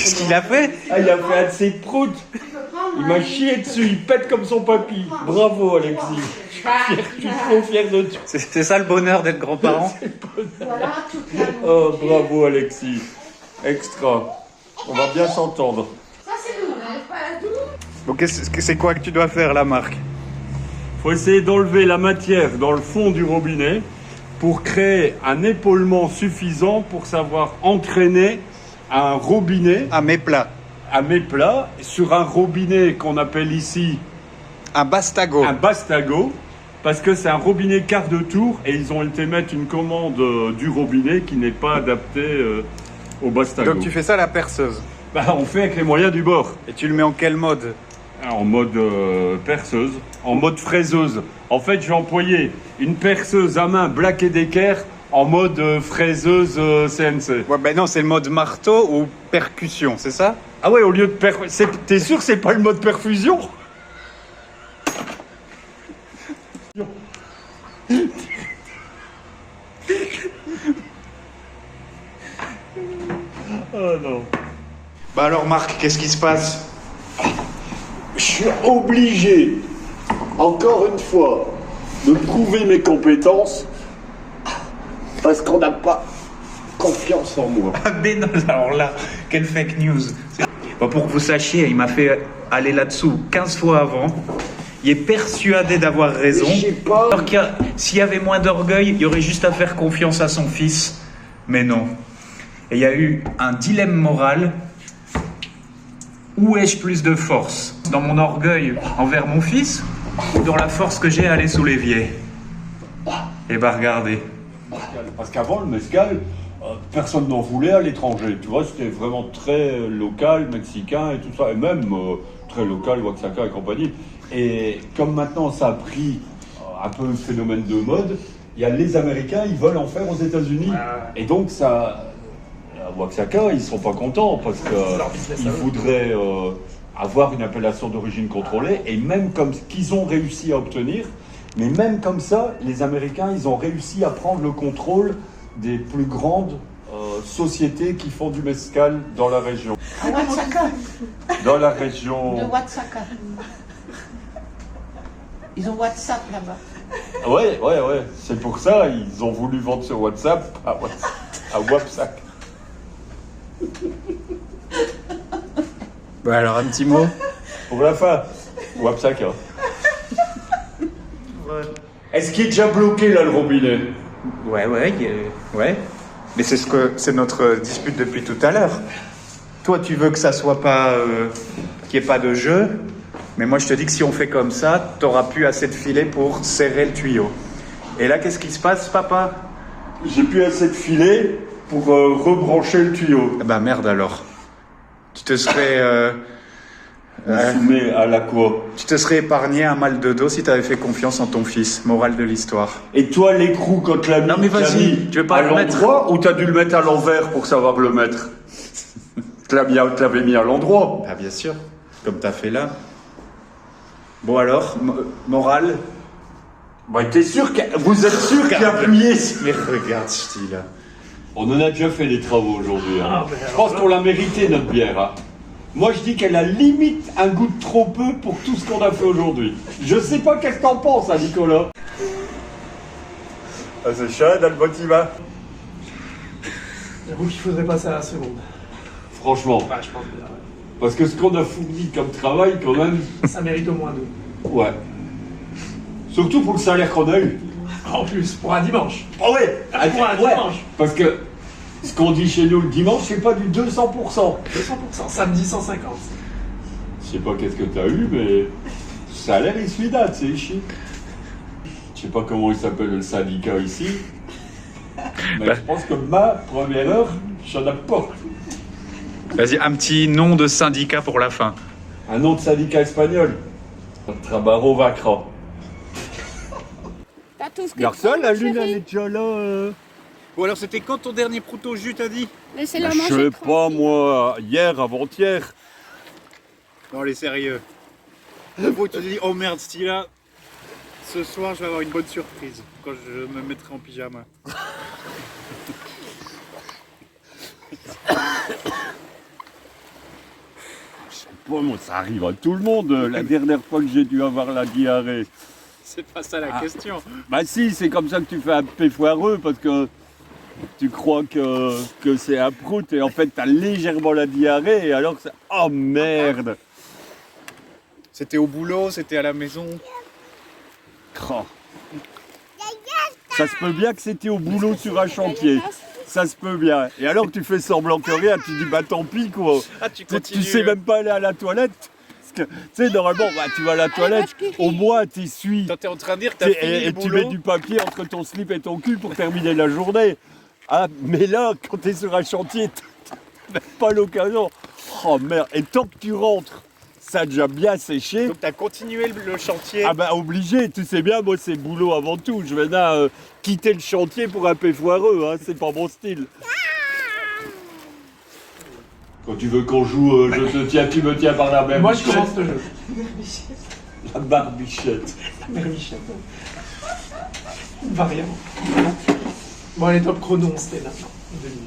Qu'est-ce qu'il a fait? Ah, il a fait un de ses proutes. Il m'a chié dessus, il pète comme son papy. Bravo Alexis. Je suis trop fier de toi. C'est ça le bonheur d'être grand-parent. Voilà, toute la Oh, bravo Alexis. Extra. On va bien s'entendre. Ça, c'est nous, on n'arrive pas à la douche. Donc c'est quoi que tu dois faire là, Marc? Faut essayer d'enlever la matière dans le fond du robinet pour créer un épaulement suffisant pour savoir entraîner un robinet À mes plats. à mes plats sur un robinet qu'on appelle ici Un bastago. un bastago parce que c'est un robinet quart de tour et ils ont été mettre une commande du robinet qui n'est pas adapté au bastago. Donc tu fais ça à la perceuse. Bah, on fait avec les moyens du bord. Et tu le mets en quel mode? En mode perceuse, en mode fraiseuse. En fait, j'ai employé une perceuse à main Black & Decker en mode fraiseuse CNC. Ouais, ben non, c'est le mode marteau ou percussion, c'est ça? Ah ouais, au lieu de t'es sûr que c'est pas le mode perfusion? Oh non. Bah alors Marc, qu'est-ce qui se passe? Je suis obligé, encore une fois, de prouver mes compétences parce qu'on n'a pas confiance en moi. Ah ben non, alors là, quelle fake news. Bon, pour que vous sachiez, il m'a fait aller là-dessous 15 fois avant. Il est persuadé d'avoir raison. Mais je sais pas. Alors s'il y avait moins d'orgueil, il y aurait juste à faire confiance à son fils. Mais non. Et il y a eu un dilemme moral. Où ai-je plus de force? Dans mon orgueil envers mon fils ou dans la force que j'ai à aller sous l'évier? Eh ben regardez. Parce qu'avant, le mezcal, personne n'en voulait à l'étranger. Tu vois, c'était vraiment très local, mexicain et tout ça. Et même très local, Oaxaca et compagnie. Et comme maintenant, ça a pris un peu le phénomène de mode, il y a les Américains, ils veulent en faire aux États-Unis. Et donc, ça... À Oaxaca, ils ne sont pas contents parce qu'ils voudraient avoir une appellation d'origine contrôlée et même comme qu'ils ont réussi à obtenir, mais même comme ça, les Américains, ils ont réussi à prendre le contrôle des plus grandes sociétés qui font du mezcal dans la région. À Oaxaca, Dans la région... de Oaxaca. Ils ont WhatsApp là-bas. Ouais. C'est pour ça, ils ont voulu vendre sur WhatsApp à Oaxaca. Bah alors un petit mot. Pour la fin, Oaxaca. Est-ce qu'il est déjà bloqué là le robinet? Ouais. Mais c'est notre dispute depuis tout à l'heure. Toi, tu veux que ça soit pas, qu'il n'y ait pas de jeu, mais moi je te dis que si on fait comme ça, t'auras plus assez de filet pour serrer le tuyau. Et là, qu'est-ce qui se passe, papa? J'ai plus assez de filet pour rebrancher le tuyau. Eh ben merde alors. Tu te serais, Mais à la quoi? tu te serais épargné un mal de dos si t'avais fait confiance en ton fils. Morale de l'histoire. Et toi, l'écrou, quand tu l'as mis, Non, mais tu l'as vas-y, mis tu veux pas à le mettre? l'endroit ou t'as dû le mettre à l'envers pour savoir le mettre? Tu l'avais mis à l'endroit. Ah bien sûr, comme t'as fait là. Bon alors, morale. Bah, vous êtes sûr qu'il a appuyé? Mais regarde ce style-là. On en a déjà fait des travaux aujourd'hui. Hein. Je pense qu'on l'a mérité, notre bière. Hein. Moi, je dis qu'elle a limite un goût de trop peu pour tout ce qu'on a fait aujourd'hui. Je sais pas qu'est-ce que t'en penses, hein, Nicolas. Ah, c'est chaud, dans le bâtiment. J'avoue qu'il faudrait passer à la seconde. Franchement. Ouais, je pense bien. Ouais. Parce que ce qu'on a fourni comme travail, quand même, Ça mérite au moins deux. ouais. Surtout pour le salaire qu'on a eu. En plus, pour un dimanche. Ah ouais, Pour un dimanche. Parce que ce qu'on dit chez nous le dimanche, c'est pas du 200%. 200%. Samedi 150. Je sais pas qu'est-ce que t'as eu, mais le salaire il suit date, c'est chiant. Je sais pas comment il s'appelle le syndicat ici. Mais je pense que ma première heure, j'en ai pas. Vas-y, un petit nom de syndicat pour la fin. Un nom de syndicat espagnol. Trabarro Vacra. T'as tout ce que Garçon, tu la veux, lune chérie. elle est déjà là. Bon alors c'était quand ton dernier prout au jus, t'as dit? Laissez-la Je manger. sais pas tranquille. moi, hier, avant-hier. Non, les sérieux. Faut que tu te dis, oh merde, style-là, ce soir je vais avoir une bonne surprise quand je me mettrai en pyjama. Bon, moi, ça arrive à tout le monde. La dernière fois que j'ai dû avoir la diarrhée. C'est pas ça la question. Bah si, c'est comme ça que tu fais un pé foireux parce que tu crois que c'est un prout et en fait t'as légèrement la diarrhée et alors c'est... Oh merde. C'était au boulot, c'était à la maison. Oh. Ça se peut bien que c'était au boulot sur un chantier. Ça se peut bien. Et alors tu fais semblant que rien, tu dis bah tant pis quoi. Ah, tu Tu sais même pas aller à la toilette. Parce que, tu sais, normalement, bah, tu vas à la toilette, au moins t'essuies. T'es en train de dire que t'as fini le Et tu mets du papier entre ton slip et ton cul pour terminer la journée. Ah, mais là, quand t'es sur un chantier, t'as même pas l'occasion. Oh merde, et tant que tu rentres, ça a déjà bien séché. Donc t'as continué le chantier. Ah bah obligé, tu sais bien, moi c'est boulot avant tout. Je vais là quitter le chantier pour un peu foireux, hein, c'est pas mon style. Quand tu veux qu'on joue, je te tiens, tu me tiens par la même. Moi, je commence le jeu. La barbichette. La Michel. Une variante. Bon, allez, top chrono, c'était là. 2 minutes.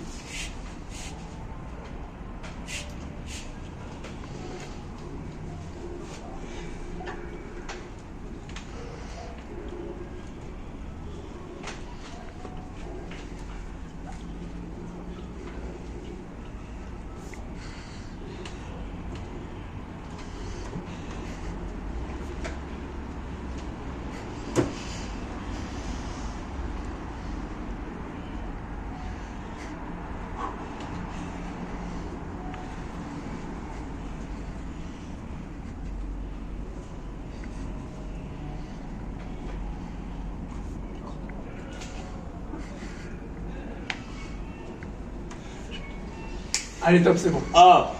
Allez, top, c'est bon. Ah,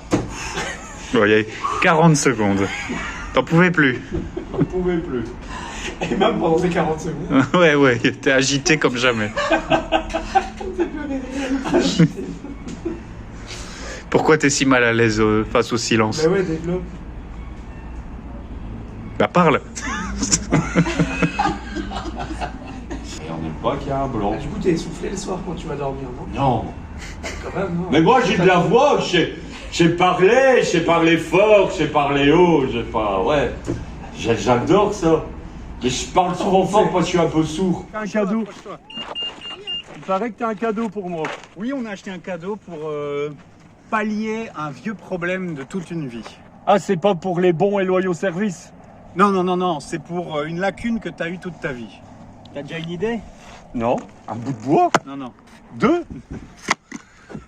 Bon, il y a 40 secondes. T'en pouvais plus. on ne pouvait plus. Et même pendant ces 40 secondes. Ouais, t'es agité comme jamais. Pourquoi t'es si mal à l'aise face au silence? Bah ouais, développe. Bah parle. Et on n'est pas qu'il y a un blanc. Ah, du coup, t'es essoufflé le soir quand tu vas dormir, non? Non. Quand même, non? Mais moi j'ai de la voix, j'ai parlé fort, j'ai parlé haut, j'ai pas. Ouais. J'adore ça. Mais je parle souvent fort parce que je suis un peu sourd. Un cadeau. Il paraît que t'as un cadeau pour moi. Oui, on a acheté un cadeau pour pallier un vieux problème de toute une vie. Ah, c'est pas pour les bons et loyaux services? Non, c'est pour une lacune que t'as eue toute ta vie. T'as déjà une idée? Non. Un bout de bois? Non. 2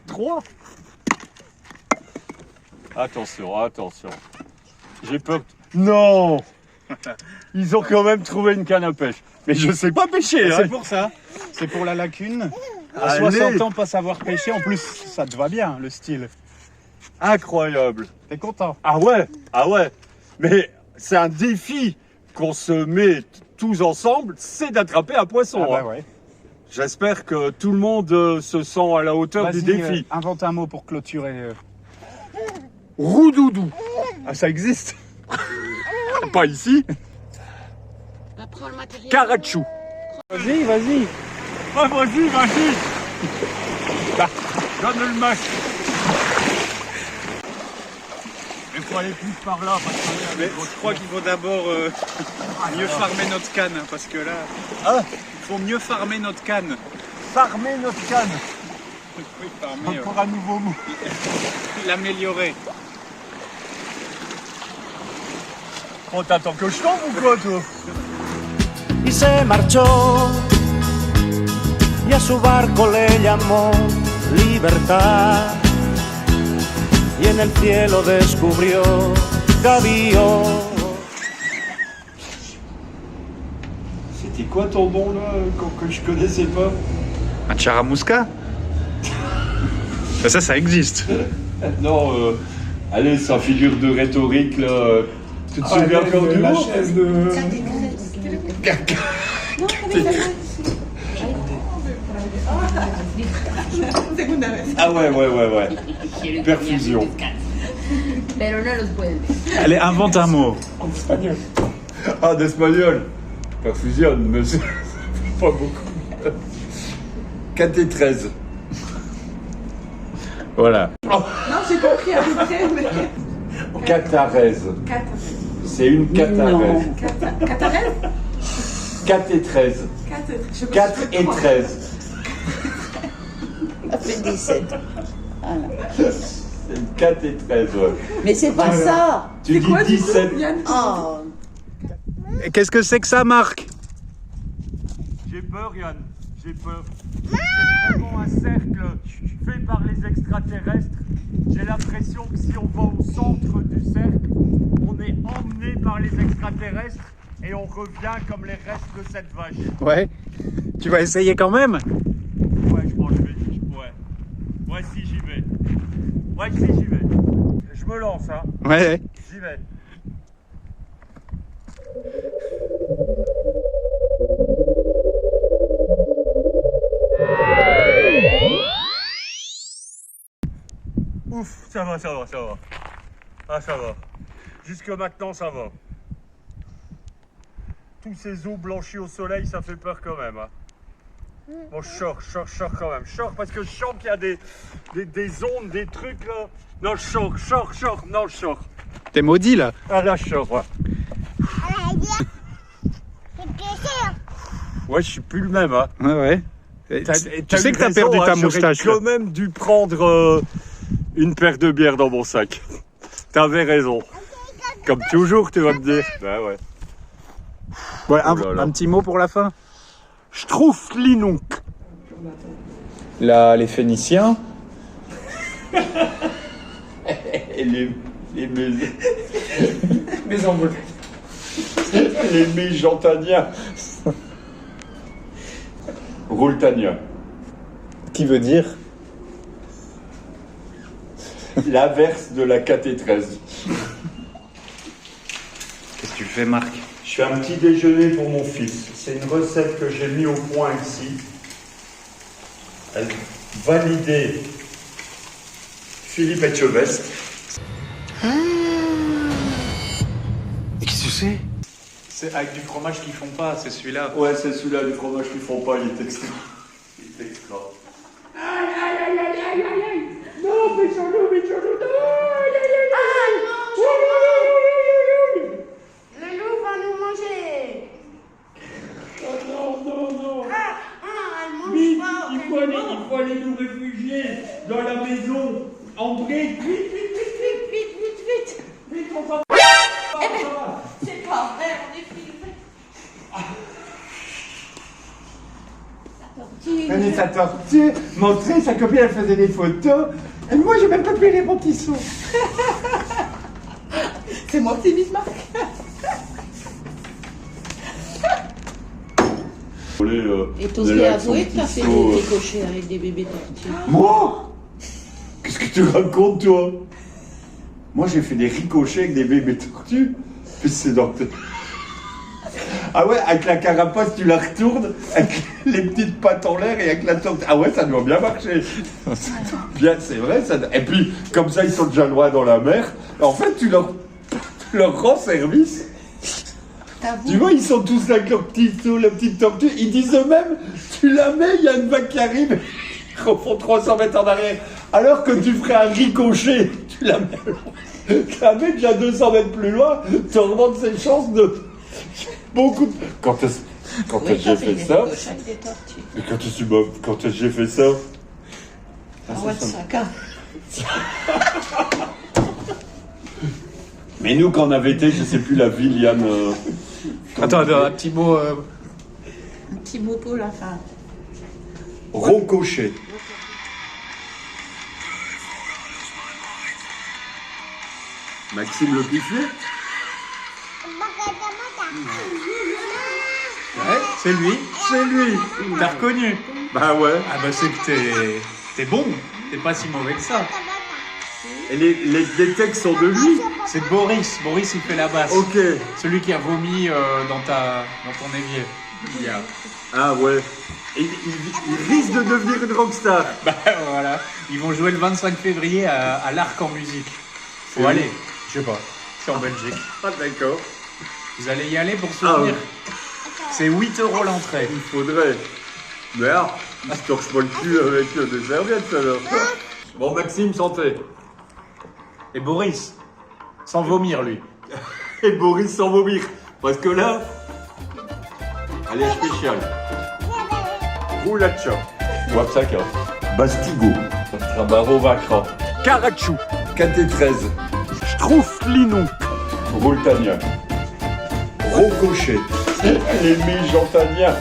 3. Attention. J'ai peur. Non. Ils ont quand même trouvé une canne à pêche. Mais je sais pas pêcher, hein. C'est pour ça. C'est pour la lacune. À Allez. 60 ans, pas savoir pêcher. En plus, ça te va bien, le style. Incroyable. T'es content? Ah ouais. Mais c'est un défi qu'on se met tous ensemble, c'est d'attraper un poisson. Ah hein. bah ouais. J'espère que tout le monde se sent à la hauteur du Vas-y, défi. invente un mot pour clôturer. Roudoudou. Ah, ça existe? Pas ici. Bah, prends le matériel. Carachou. Vas-y. Ah, vas-y. Bah, donne le masque. Il faut aller plus par là. Parce que Mais je crois qu'il faut d'abord mieux farmer notre canne. Parce que là, Ah, il faut mieux farmer notre canne. farmer notre canne. Oui, farmer, Encore un nouveau mot. l'améliorer. Oh, t'attends que je tombe ou quoi, toi? Y se marchó y a su barco le llamó libertad y en el cielo descubrió Cabió. C'était quoi ton nom là que je connaissais pas? Un charamusca? Ça existe. Non, allez, sans figure de rhétorique là. Tu te souviens encore du la mot? chaise de... Ah ouais. Perfusion. Pero no los puedes ver. Allez, invente un mot. En espagnol. Ah, d'espagnol. Perfusion, mais c'est pas beaucoup. KT13. Voilà. Non, j'ai compris à peu près, mais. Catarèse. C'est une catarèse. Catarèse 4 et 13. 4 et 13. Ça fait 17. Voilà. C'est une 4 et 13, ouais. Mais c'est pas ça. Tu dis 17. Oh. Et qu'est-ce que c'est que ça, Marc? J'ai peur, Yann. J'ai peur. C'est vraiment un cercle fait par les extraterrestres. J'ai l'impression que si on va au centre du cercle, on est emmené par les extraterrestres et on revient comme les restes de cette vache. Ouais. Tu vas essayer quand même? Ouais, je pense que je vais. Ouais. Ouais, si j'y vais. Ouais, si j'y vais. Je me lance, hein. Ouais. J'y vais. Ouf, ça va. Ah, ça va. Jusque maintenant, ça va. Tous ces os blanchis au soleil, ça fait peur quand même. Hein. Bon, je sors quand même. Je sors parce que je sens qu'il y a des ondes, des trucs là. Non, je sors. Non, je sors. T'es maudit là. Ah là, je sors, ouais. Ouais, je suis plus le même, hein. Ouais. Tu sais que t'as eu perdu raison, ta hein, moustache. J'aurais quand même dû prendre une paire de bières dans mon sac. T'avais raison. Comme toujours, tu vas me dire. Bah ouais. Ouais, Oh là là. un petit mot pour la fin. Je trouve l'inonc. Là, les Phéniciens. Et les Les Méjantaniens. Roultaniens. Qui veut dire? L'inverse de la 4 et 13. Qu'est-ce que tu fais, Marc? Je fais un petit déjeuner pour mon fils. C'est une recette que j'ai mis au point ici. Validée Philippe Etchebest. Et qu'est-ce que c'est? C'est avec du fromage qu'ils font pas, c'est celui-là. Ouais, c'est celui-là, les fromages qu'ils font pas, il est extra. Il est extra. Le loup va nous manger. Non. Elle mange Vite, pas. il faut aller nous réfugier dans la maison. André, vite. Vite, on s'en va. C'est pas vrai, on est filmé. Prenez sa tortue, montrer, sa copine elle faisait des photos. Et moi j'ai même pas pu les bons petits sons. C'est moi qui imite Marc. Et t'osais avouer que t'as fait des ricochets avec des bébés tortues. Moi? Qu'est-ce que tu racontes, toi? Moi, j'ai fait des ricochets avec des bébés tortues. Puis c'est dans tes... Ah ouais, avec la carapace, tu la retournes, avec les petites pattes en l'air et avec la tortue. Ah ouais, ça doit bien marcher. Bien, c'est vrai. Ça... Et puis, comme ça, ils sont déjà loin dans la mer. En fait, tu leur rends service. Tu vois, ils sont tous avec leur petite tortue. Ils disent eux-mêmes, tu la mets, il y a une vague qui arrive. Ils refont 300 mètres en arrière. Alors que tu ferais un ricochet, tu la mets déjà 200 mètres plus loin, tu remontes ses chances de beaucoup de... Quand est-ce que j'ai fait ça? Et quand est-ce que j'ai fait ça? Mais nous, quand on avait été, je sais plus la ville, Yann... Attends, un petit mot. Un petit mot pour la fin. Roncocher. Maxime Le Pifflet? Ouais, c'est lui. T'as reconnu? Bah ouais. Ah bah c'est que t'es bon. T'es pas si mauvais que ça. Et les textes sont de lui? C'est Boris. Boris, il fait la basse. Ok. Celui qui a vomi dans ton évier. Hier. Ah ouais. Et il risque de devenir une rockstar. Bah voilà. Ils vont jouer le 25 février à l'Arc en musique. Faut C'est aller. Je sais pas. C'est en Belgique. Ah d'accord. Vous allez y aller pour souvenir. C'est 8 € l'entrée. Il faudrait. Merde. Il se torche pas le cul avec des serviettes alors. Bon Maxime, santé. Et Boris, Sans vomir, lui. Et Boris sans vomir. Parce que là, allez, spécial. Roulacha. Wapsaka. Bastigo. Trabaro Vacra. Carachou. KT13. Strouflinou. Roltania. Rocochet. Les Jantania.